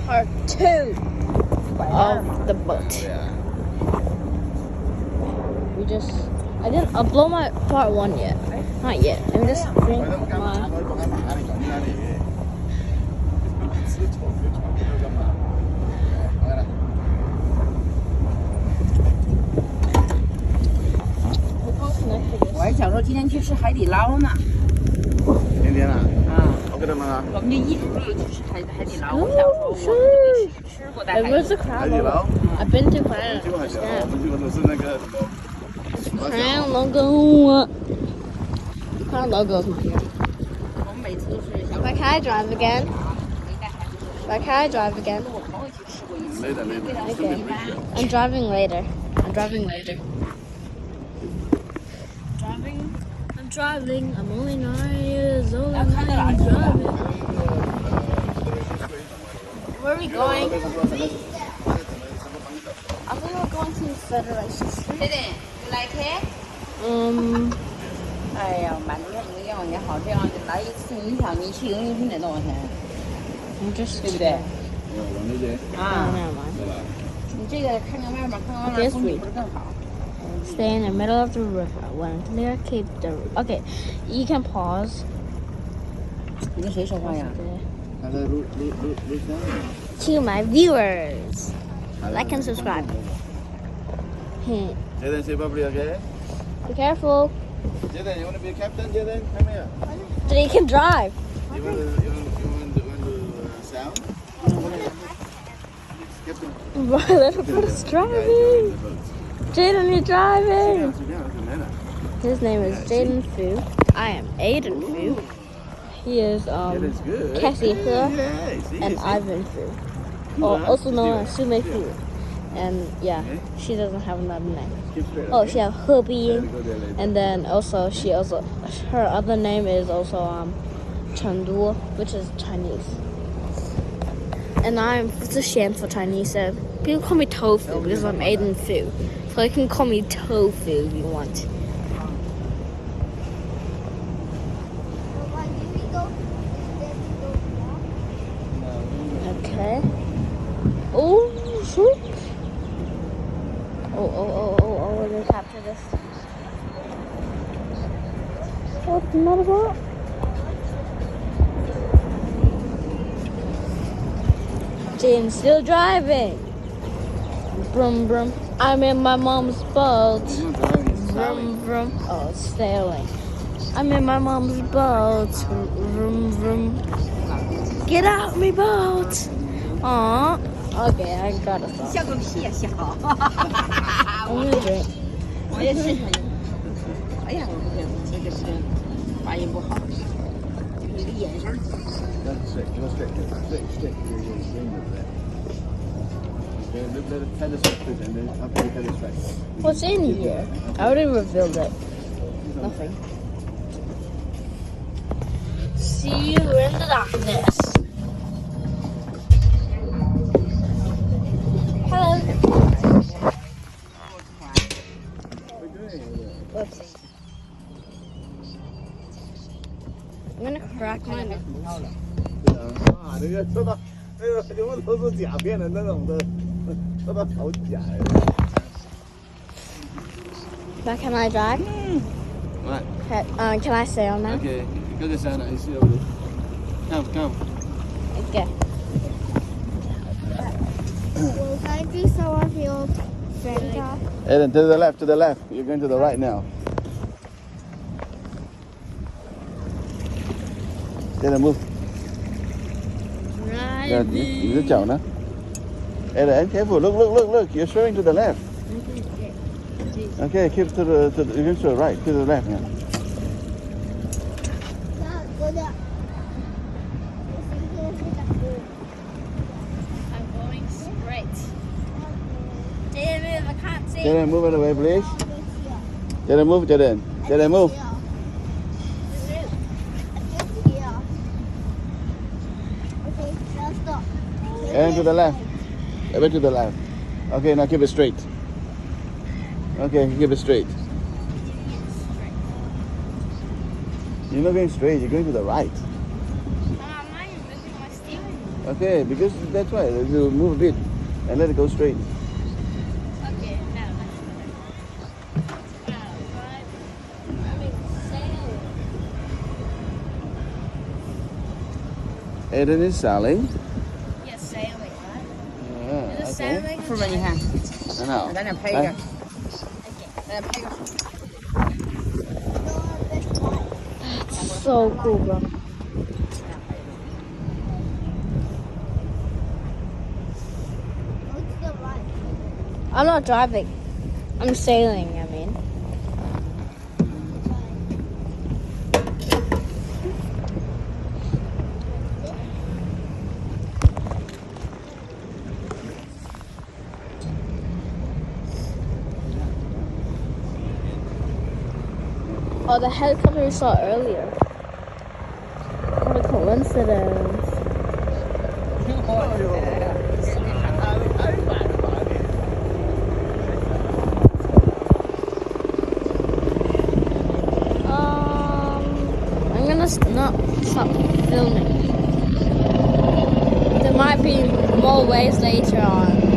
part 2 of the boat. I didn't upload my part 1 yet. Not yet. Let me just drink my.我还想说今天去吃海底捞呢。天天啊，啊， OK 的吗？我们就一直说要去吃海底捞。我想说我们得吃过在海底 Where's the 海 crab? 底捞， I've been to Crown. 去过海底捞，我们去过的是那个什么 Crown logo. Crown logo. 我们每次都是想 Why can't I drive again? 没带孩子。 Why can't I drive again? 跟我朋友一起吃过一次。累的。 Okay. I'm driving later. I'm driving later. I'm driving. I'm only 9 years old. I'm driving. Where are we going? I think we're going to Federation Street. 对对，you like it？ 哎呀，满足了这个愿望也好，这样来一次你想你去游泳池得多少钱？ I'm just 对不对？往那边， 啊， never mind. 对吧？你这个看看外面，看看外面风景不是更好？ Stay in the middle of the river when near Cape the. Okay, you can pause. 你跟谁说话呀？他在录像。 To my viewers, like and subscribe. Jaden, say properly, okay? Be careful. Jaden, you want to be a captain, Jaden? Come here. Today you can drive. You want to sound? Captain. My little brother's driving. Jaden, you're driving. His name is Jaden Fu. I am Aiden Fu. He is Jaden's good. Cassie He Yeah, see, and see? Ivan Fu, also known as Sume Fu. And yeah, she doesn't have another name. Keep straight, Oh, okay? she has He Yeah, Biying, go there later. and then also her other name is also Chengdu, which is Chinese. And I'm Zixian for Chinese, so people call me Tofu because I'm Aiden Fu. So you can call me Tofu if you want. Okay. Oh, shoot. Oh, we're gonna capture this. What's that about? James still driving. Brum brum. I'm in my mom's boat. Vroom vroom. Oh, it's sailing. I'm in my mom's boat. Vroom vroom. Get out me boat. Aw. Okay, I gotta stop. 笑个屁呀笑！ I'm gonna drink. 我也是。哎呀，我不对，这发音不好，你的眼神。 That's straight, go straight, straight. Okay, let it tell us straight and then after you tell us right. What's in here? I already revealed it. Nothing. See you in the darkness. Hello. Whoops. I'm gonna crack my neck. 啊，这个说到那个全部都是假片的那种的，说到好假呀。 But can I drive? Right. Can I sail now? Okay, go to Santa. You see over there. Come. Okay. Well, can I do some of your Fanta? Eden, to the left. You're going to the right now. Eden, move. Yeah, you just chào nó. Eden, careful. Look. You're showing to the left. Okay, keep to the you're going to the right, to the left now. Yeah, go there. I'm going straight. David, I can't see. Eden, move out of the way, please. Eden, move. Eden, move. Okay, now stop. And to the left. A bit to the left. Okay, now keep it straight. Okay, keep it straight. You're not going straight, you're going to the right. I'm not even moving my steering. Okay, because that's why you move a bit and let it go straight. Okay, now. Aiden is sailing. Yes, sailing, right? Yeah, Is it okay. sailing? 풀만이 한. I know. 나는 배가. Huh? 나는 배가. So cool, bro. Go to the right. I'm not driving. I'm sailing, I mean. Oh, the helicopter we saw earlier. What a coincidence. I'm gonna not stop filming. There might be more waves later on.